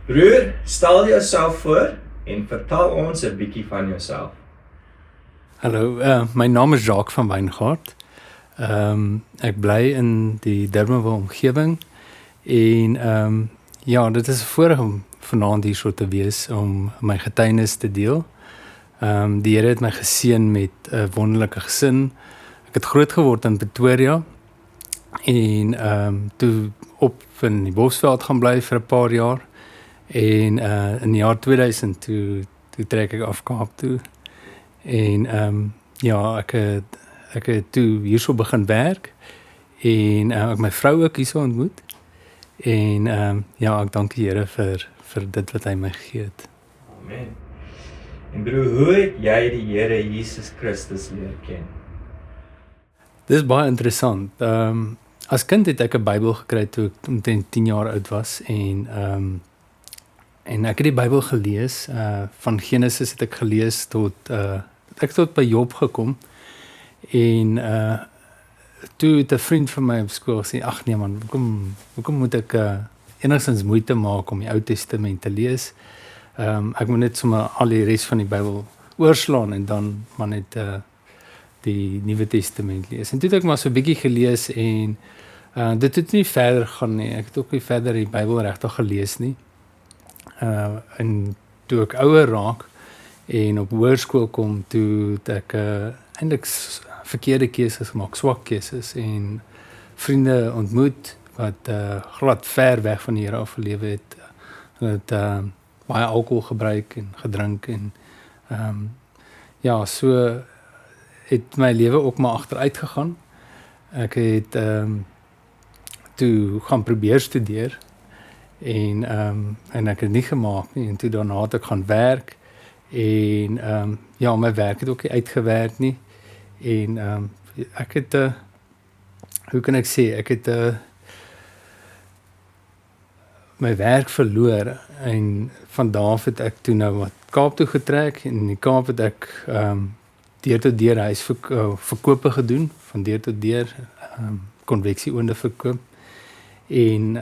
Broer, stel jouself voor en vertel ons 'n bietjie van jouself. Hallo, my naam is Jacques van Wijngaard. Ek bly in die Durbanville omgewing en ja, dit is 'n voorreg om vanaand hier so te wees om my getuienis te deel. Die Here het my geseën met 'n wonderlike gesin. Ek het groot geword in Pretoria en toe op in die Bosveld gaan bly vir 'n paar jaar en in die jaar 2000 toe trek ek af Kaap toe. En ja, ek het toe hierso begin werk en ek my vrou ook hierso ontmoet. En ja, ek dank die Here vir dit wat hy my gegee het. Amen. En broer, hoe het jy die Here Jesus Christus leer ken? Dis baie interessant. As kind het ek 'n Bybel gekry toe ek omtrent 10 jaar oud was en ek het die Bybel gelees, van Genesis het ek gelees tot ek tot by Job gekom en toe het 'n vriend van my op skool gesê, ag nee man, hoekom moet ek enigstens moeite maak om die Ou Testament te lees? Ek moet net sommer al die res van die Bybel oorslaan en dan maar net die Nuwe Testament lees. En toe het ek maar so 'n bietjie gelees en dit het nie verder gaan nie. Ek het ook nie verder die Bybel regtig gelees nie. En toe ek ouer raak en op hoërskool kom, toe het ek eintlik verkeerde keuses gemaak, swak keuses en vriende ontmoet wat glad ver weg van die Here af gelewe het. Hulle het baie alkohol gebruik en gedrink en ja, so het my lewe ook maar agteruit gegaan. Ek het toe gaan probeer studeer en ek het nie gemaak nie en toe daarna het ek gaan werk en ja, my werk het ook nie uitgewerk nie en ek het hoe kan ek sê, ek het my werk verloor en van daar af het ek toe nou wat Kaap toe getrek en in die Kaap het ek deur tot deur huisverkope gedoen, van deur tot deur konveksieoonde verkoop en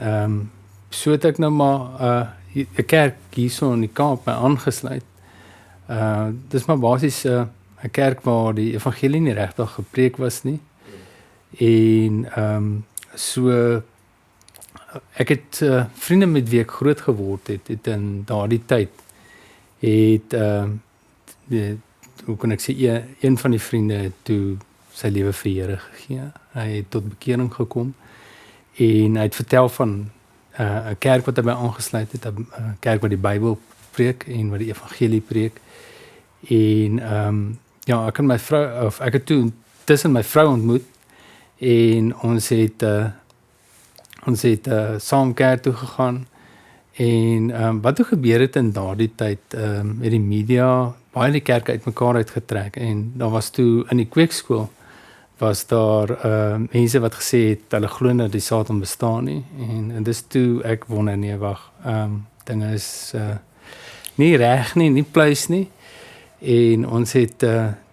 so het ek nou maar 'n kerk hierso in die Kaap my aangesluit. Dis maar basies 'n kerk waar die evangelie nie regtig gepreek was nie. En so ek het vriende met wie ek groot geword het in daardie tyd het hoe kan ek sê, een van die vriende het toe sy lewe vir die Here gegee. Hy het tot bekering gekom en hy het vertel van 'n kerk wat hy by aangesluit het, 'n kerk wat die Bybel preek en wat die evangelie preek. En ja, ek en my vrou, of ek het toe tussen my vrou ontmoet en ons het saam kerk toe gegaan en wat toe gebeur het in daardie tyd met die media, baie die kerke uitmekaar uitgetrek en daar was toe in die kweekskool was daar mense wat gesê het hulle glo dat die Satan bestaan nie en dis toe ek wonder, nee wag, dinge is nie reg nie pluis nie en ons het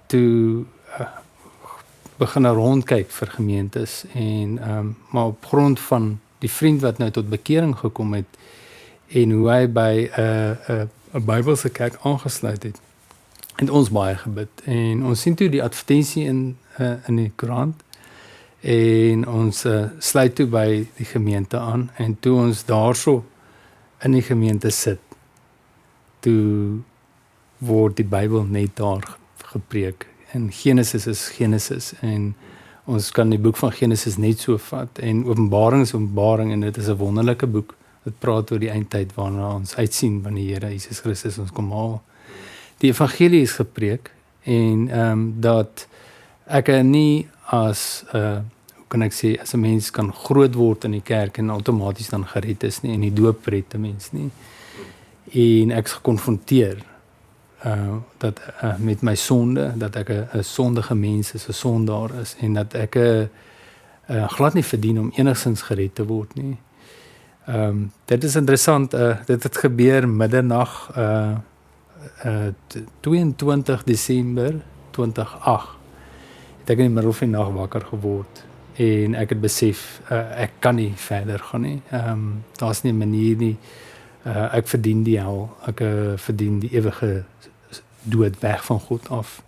toe begin rondkyk vir gemeentes en maar op grond van die vriend wat nou tot bekering gekom het en hoe hy by 'n Bybelse kerk aangesluit het ons baie gebid en ons sien toe die advertensie in die koerant en ons sluit toe by die gemeente aan en toe ons daarso in die gemeente sit, toe word die Bybel net daar gepreek en Genesis is Genesis en ons kan die boek van Genesis net so vat en Openbaring is Openbaring en dit is 'n wonderlike boek. Dit praat oor die eindtyd waarna ons uitsien wanneer die Here Jesus Christus ons kom haal. Die evangelie is gepreek en dat ek nie as hoe kan ek sê, as 'n mens kan groot word in die kerk en outomaties dan gered is nie en die doop red 'n mens nie. En ek is gekonfronteer dat met my sonde, dat ek 'n sondige mens is, 'n sondaar is en dat ek glad nie verdien om enigstens gered te word nie. Dit is interessant, dit het gebeur middernag 22 Desember 2008 het ek in die middel van die nag wakker geword en ek het besef ek kan nie verder gaan nie. Daar's nie 'n manier nie. Ek verdien die hel, ek verdien die ewige dood weg van God af.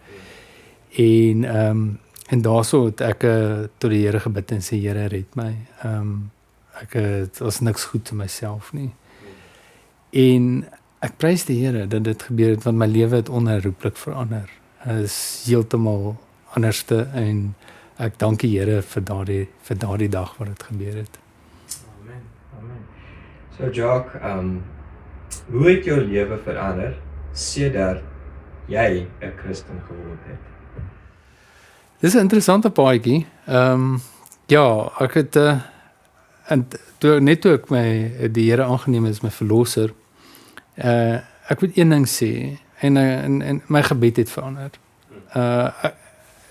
En daarso het ek tot die Here gebid en sê, Here, red my. Ek het was niks goed in myself nie. En ek prys die Here dat dit gebeur het, want my lewe het onherroepelik verander. Dit is heeltemal anderste en ek dank die Here vir daardie dag wat dit gebeur het. Amen, amen. So Jacques, hoe het jou lewe verander sedert jy 'n Christen geword het? Dis 'n interessante paadjie. Ja, ek het en toe ek die Here aangeneem is my verlosser, ek moet een ding sê en my gebed het verander.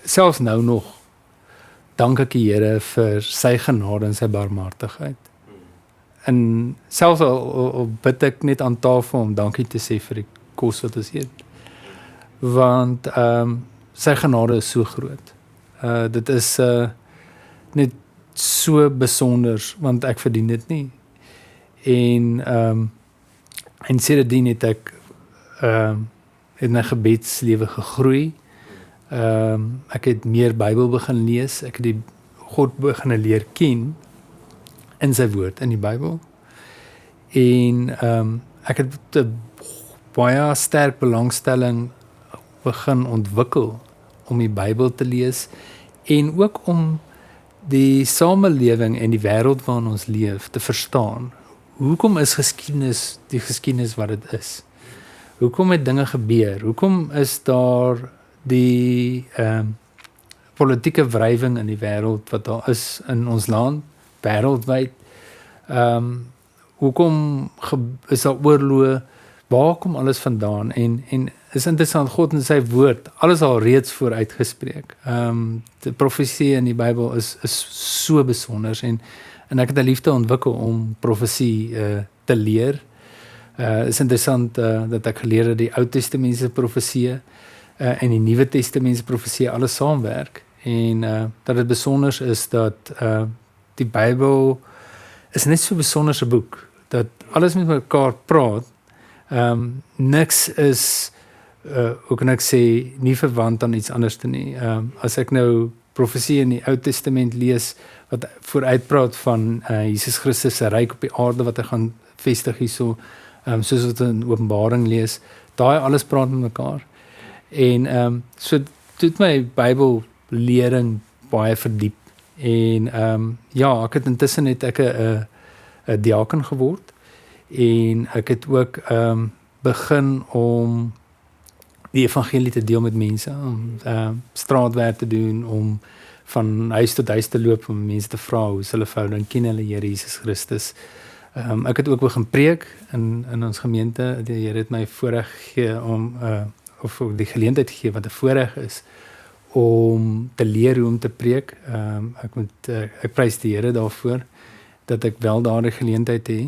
Selfs nou nog dank ek die Here vir sy genade en sy barmhartigheid. En selfs al bid ek net aan tafel om dankie te sê vir die kos wat ons eet. Want sy genade is so groot. Dit is net so besonder, want ek verdien dit nie. En sedertdien het ek het my gebedslewe gegroei. Ek het meer Bybel begin lees, ek het die God begin leer ken in sy woord, in die Bybel. En ek het 'n baie sterk belangstelling begin ontwikkel om die Bybel te lees en ook om die samelewing en die wêreld waarin ons leef te verstaan. Hoekom is geskiedenis die geskiedenis wat dit is? Hoekom het dinge gebeur? Hoekom is daar die politieke wrywing in die wêreld wat daar is in ons land, wêreldwyd? Hoekom is daar oorloë? Waar kom alles vandaan? En is interessant, God in sy woord, alles al reeds vooruitgespreek. Die profesie in die Bybel is so besonder en ek het 'n liefde ontwikkel om profesie te leer. Is interessant dat ek geleer het die Ou Testamentiese profesie en die Nuwe Testamentiese profesie alles saamwerk en dat dit besonder is dat die Bybel is net so 'n besonderse boek dat alles met mekaar praat. Niks is hoe kan ek sê nie verwant aan iets anders nie. As ek nou profesie in die Ou Testament lees wat vooruitpraat van Jesus Christus se ryk op die aarde wat hy gaan vestig hierso, soos wat in Openbaring lees, daai alles praat met mekaar. En so het my Bybellering baie verdiep. En ja, ek het intussen net ek 'n diaken geword en ek het ook begin om die evangelie te deel met mense, om straatwerk te doen, om van huis tot huis te loop, om mense te vra hoe hulle verhouding ken hulle Here Jesus Christus. Ek het ook begin preek in ons gemeente. Die Here het my voorreg gegee om of die geleentheid gegee wat 'n voorreg is om te leer hoe om te preek. Ek prys die Here daarvoor dat ek wel daardie geleentheid het.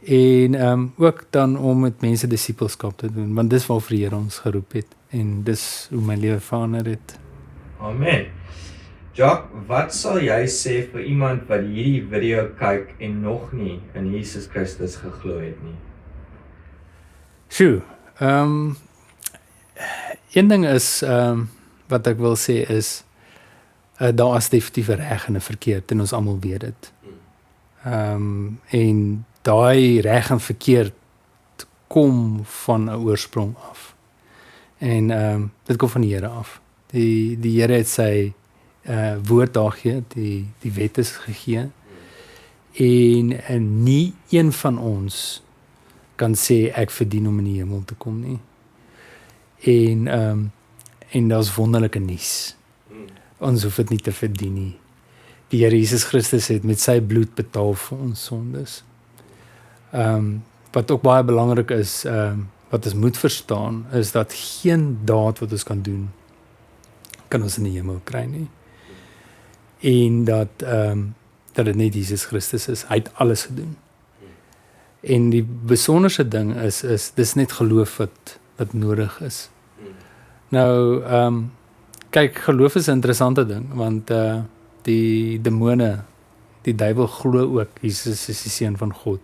En ook dan om met mense disippelskap te doen, want dis waarvoor die Here ons geroep het en dis hoe my lewe verander het. Amen. Jacques, wat sal jy sê vir iemand wat hierdie video kyk en nog nie in Jesus Christus geglo het nie? Sjoe, een ding is wat ek wil sê is daar is definitief 'n reg en 'n verkeerd en ons almal weet dit. En daai reg en verkeerd kom van 'n oorsprong af. En dit kom van die Here af. Die Here het sy woord daar gegee, die wet is gegee. En nie een van ons kan sê ek verdien om in die hemel te kom nie. En daar's wonderlike nuus. Ons hoef dit nie te verdien nie. Die Here Jesus Christus het met sy bloed betaal vir ons sondes. Wat ook baie belangrik is, wat ons moet verstaan, is dat geen daad wat ons kan doen, kan ons in die hemel kry nie. En dat dit net Jesus Christus is. Hy het alles gedoen. En die besonderse ding is dis net geloof wat nodig is. Nou, kyk, geloof is 'n interessante ding, want die demone, die duiwel glo ook Jesus is die seun van God.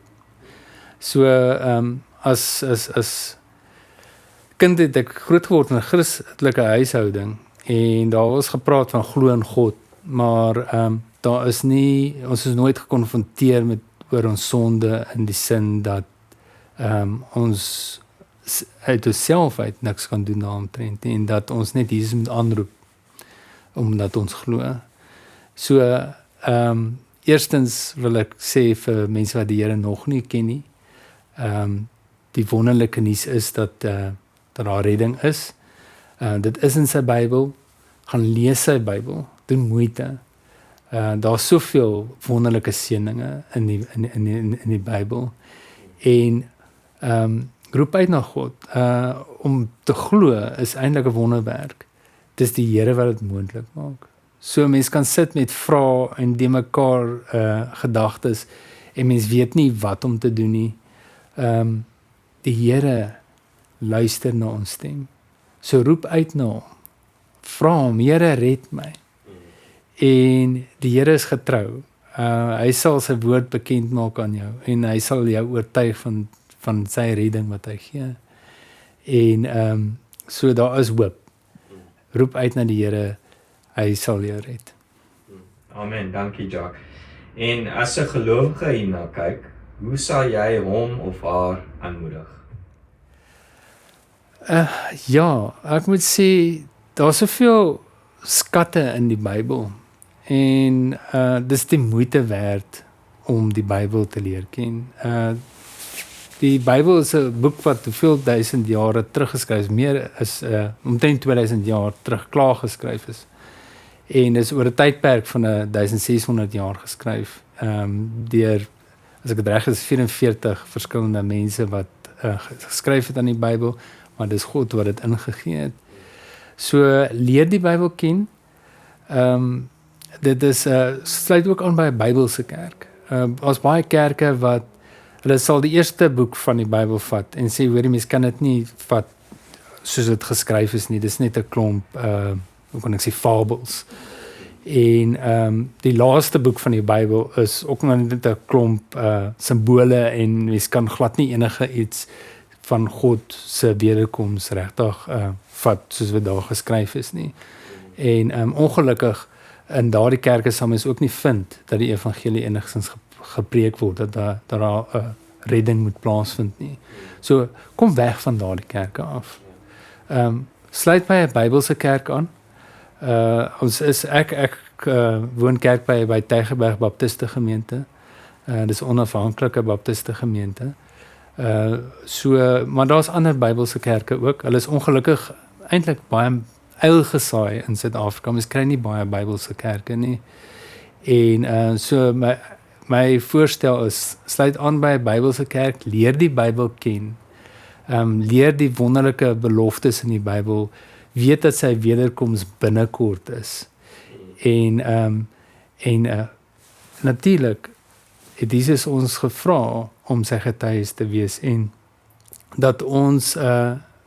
So as kind het ek groot geword in 'n Christelike huishouding en daar was gepraat van glo in God, maar daar is nie, ons is nooit gekonfronteer met oor ons sonde in die sin dat ons uit onsself uit niks kan doen daaromtrent en dat ons net Jesus moet aanroep omdat ons glo. So eerstens wil ek sê vir mense wat die Here nog nie ken nie, die wonderlike nuus is dat daar redding is. Dit is in sy Bybel. Gaan lees sy Bybel, doen moeite. Daar's soveel wonderlike seëninge in die Bybel. En roep uit na God. Om te glo is eintlik 'n wonderwerk. Dis die Here wat dit moontlik maak. So mens kan sit met vrae en die mekaar gedagtes en mens weet nie wat om te doen nie. Die Here luister na ons stem. So roep uit na hom. Vra hom, Here red my. En die Here is getrou. Hy sal sy woord bekend maak aan jou en hy sal jou oortuig van sy redding wat hy gee. En so daar is hoop. Roep uit na die Here, hy sal jou red. Amen, dankie Jacques. En as 'n gelowige hierna kyk, hoe sal jy hom of haar aanmoedig? Ja, ek moet sê daar's soveel skatte in die Bybel en dis die moeite werd om die Bybel te leer ken. Die Bybel is 'n boek wat hoeveel duisend jare teruggeskryf is, meer as omtrent 2000 jaar terug klaar geskryf is. En dis oor 'n tydperk van 1600 jaar geskryf deur, as ek dit reg is, 44 verskillende mense wat geskryf het aan die Bybel, maar dis God wat dit ingegee het. So leer die Bybel ken. Dit is sluit ook aan by 'n Bybelse kerk. Ons baie kerke wat hulle sal die eerste boek van die Bybel vat en sê hoor, die mens kan dit nie vat soos dit geskryf is nie. Dis net 'n klomp hoe kan ek sê fabels. En die laaste boek van die Bybel is ook net 'n klomp simbole en mens kan glad nie enige iets van God se wederkoms regtig vat soos wat daar geskryf is nie. En ongelukkig in daardie kerke sal mens ook nie vind dat die evangelie enigstens gepreek word, dat daar redding moet plaasvind nie. So kom weg van daardie kerke af. Sluit by 'n Bybelse kerk aan. Ons is ek woon kerk by Tygerberg Baptiste gemeente. Dis 'n onafhanklike Baptiste gemeente. Maar daar's ander Bybelse kerke ook. Hulle is ongelukkig eintlik baie uilgesaai in Suid-Afrika. Ons kry nie baie Bybelse kerke nie. En so my voorstel is sluit aan by 'n Bybelse kerk, leer die Bybel ken. Leer die wonderlike beloftes in die Bybel, weet dat sy wederkoms binnekort is. En natuurlik het Jesus ons gevra om sy getuies te wees en dat ons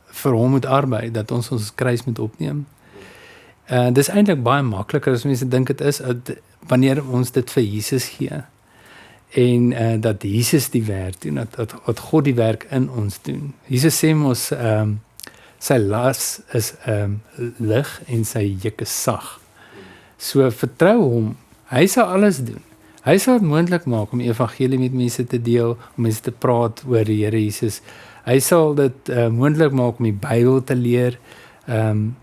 vir hom moet arbei, dat ons kruis moet opneem. Dis eintlik baie makliker as mense dink dit is, wanneer ons dit vir Jesus gee. En dat Jesus die werk doen, dat God die werk in ons doen. Jesus sê mos, sy las is lig en sy juk is sag. So vertrou hom, hy sal alles doen. Hy sal dit moontlik maak om die evangelie met mense te deel, om mense te praat oor die Here Jesus. Hy sal dit moontlik maak om die Bybel te leer, en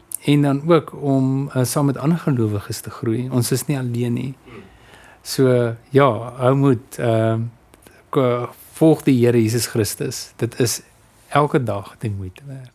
dan ook om saam met ander gelowiges te groei. Ons is nie alleen nie. So ja, hou moed, volg die Here Jesus Christus. Dit is elke dag die moeite werd.